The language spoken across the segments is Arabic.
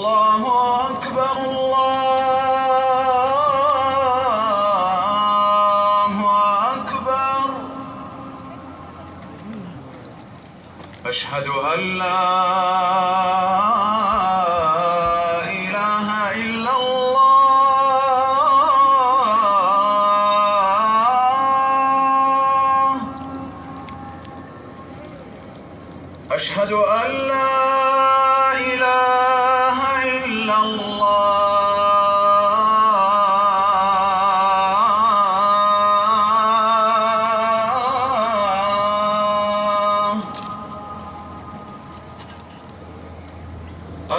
الله أكبر الله أكبر. أشهد أن لا إله إلا الله. أشهد أن لا إله إلا الله.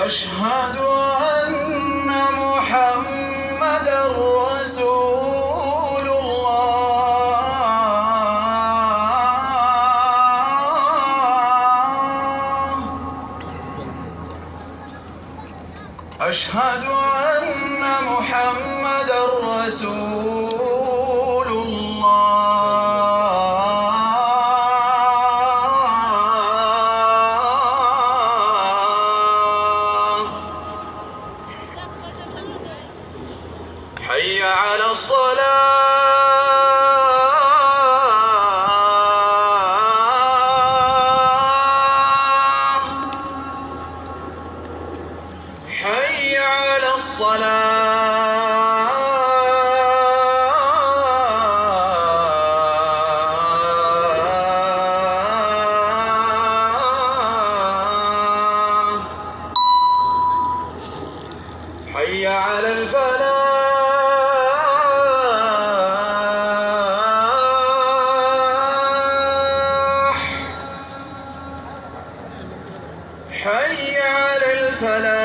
أشهد أن محمدًا رسول الله. أشهد أن محمدًا رسول الله. حي على الصلاة. حي على الصلاة. حي على الفلاح. حي على الفلاح.